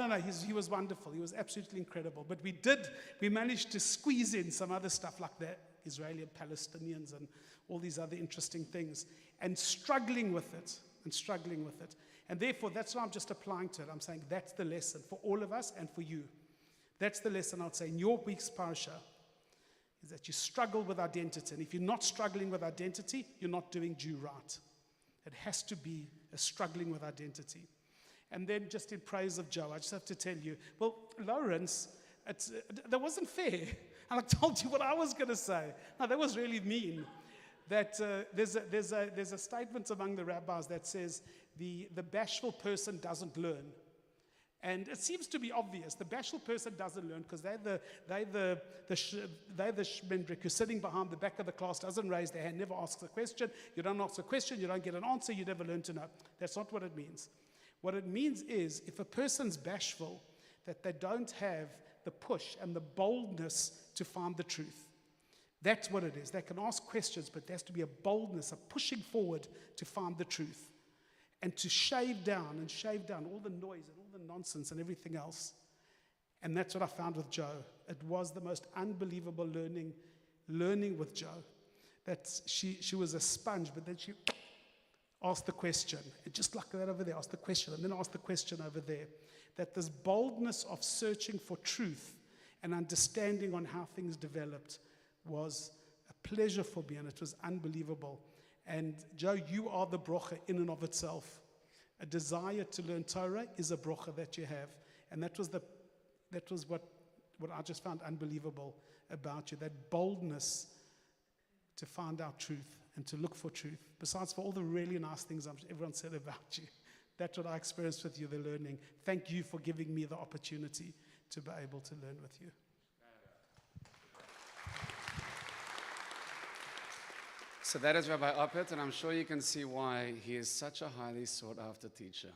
Speaker 6: he was wonderful. He was absolutely incredible. But we managed to squeeze in some other stuff like the Israeli and Palestinians and all these other interesting things. And struggling with it. And therefore, that's what I'm just applying to it. I'm saying that's the lesson for all of us and for you. That's the lesson I would say in your week's parasha, is that you struggle with identity. And if you're not struggling with identity, you're not doing Jew right. It has to be a struggling with identity. And then just in praise of Joe, I just have to tell you, well, Lawrence, that wasn't fair. And I told you what I was going to say. No, that was really mean. That there's a statement among the rabbis that says the bashful person doesn't learn. And it seems to be obvious. The bashful person doesn't learn because they're the shmendrik who's sitting behind the back of the class, doesn't raise their hand, never asks a question. You don't ask a question, you don't get an answer, you never learn to know. That's not what it means. What it means is if a person's bashful, that they don't have the push and the boldness to find the truth. That's what it is. They can ask questions, but there has to be a boldness, a pushing forward to find the truth. And to shave down all the noise and all the nonsense and everything else. And that's what I found with Joe. It was the most unbelievable learning with Joe. That she was a sponge, but then she asked the question. And just like that over there, asked the question, and then asked the question over there. That this boldness of searching for truth and understanding on how things developed was a pleasure for me, and it was unbelievable. And Joe, you are the brocha in and of itself. A desire to learn Torah is a brocha that you have. And that was what I just found unbelievable about you, that boldness to find out truth and to look for truth. Besides for all the really nice things everyone said about you. That's what I experienced with you, the learning. Thank you for giving me the opportunity to be able to learn with you.
Speaker 1: So that is Rabbi Oppet, and I'm sure you can see why he is such a highly sought-after teacher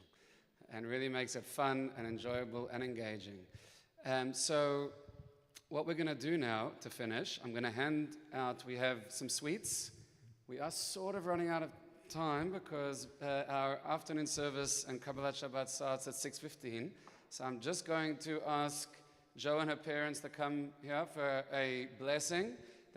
Speaker 1: and really makes it fun and enjoyable and engaging. So what we're going to do now to finish, I'm going to hand out, we have some sweets. We are sort of running out of time because our afternoon service and Kabbalat Shabbat starts at 6:15. So I'm just going to ask Jo and her parents to come here for a blessing.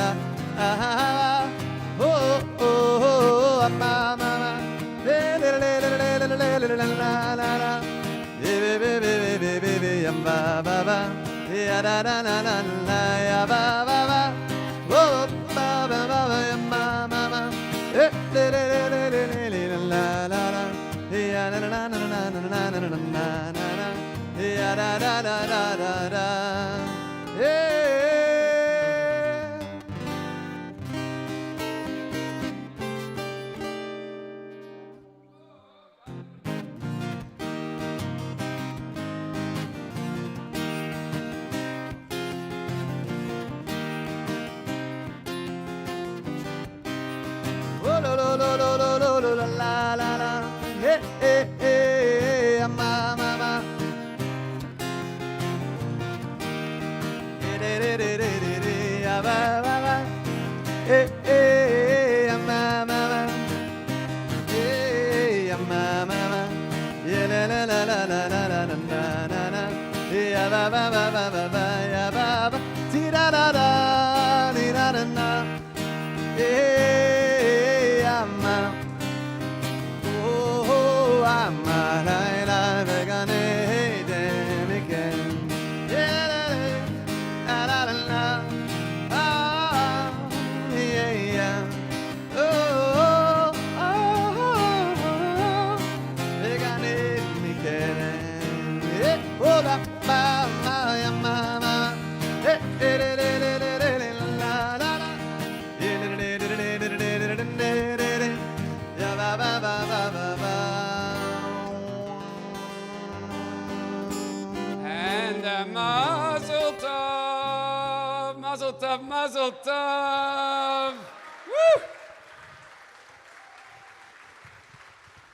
Speaker 2: la ah oh oh oh ma ma ma la la la la la la la la la be be be be be be ya ba ba ba ya da da la la la ya ba ba ba oh ba ba ba ya ma ma ma la la la la la la la la ya na na na na na na na na na na na ya da da da da da da yeah. Oh, lo, lo, lo, lo, lo, lo, lo, la, la, la, la. Hey, hey, hey, ma, ma, ma. Hey, de, de, de, de, de, de, ya, ba, ba, ba. Hey, hey, ma, ma, ma. Hey, ma, ma, ma. Yeah, la, la, la, la, la, la, la, la, la, la. Yeah, ba, ba, ba, ba, ba, ba, ya, ba, ba. Ti, da, da, da, di, da, da, da. Hey, amma, oh, amma, la la, vegan, hey, damn again. Yeah, la la la la, ah, yeah, yeah. Oh, oh, oh, vegan,
Speaker 1: Mazel tov, mazel tov, mazel tov. Woo!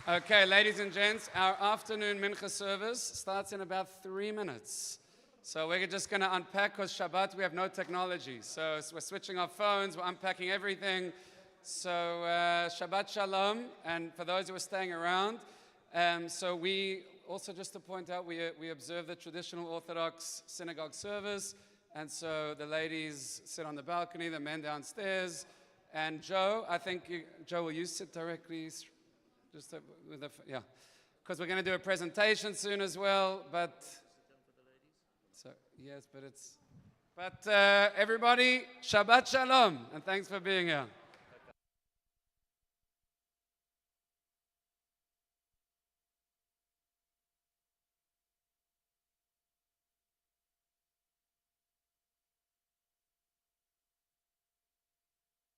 Speaker 1: Okay, ladies and gents, our afternoon mincha service starts in about 3 minutes. So we're just going to unpack, because Shabbat we have no technology. So we're switching our phones, we're unpacking everything. So Shabbat Shalom, and for those who are staying around, so we also, just to point out, we observe the traditional Orthodox synagogue service, and so the ladies sit on the balcony, the men downstairs, and Joe, I think, Joe, will you sit directly, just with the, yeah, because we're going to do a presentation soon as well, but, so, yes, but everybody, Shabbat Shalom, and thanks for being here.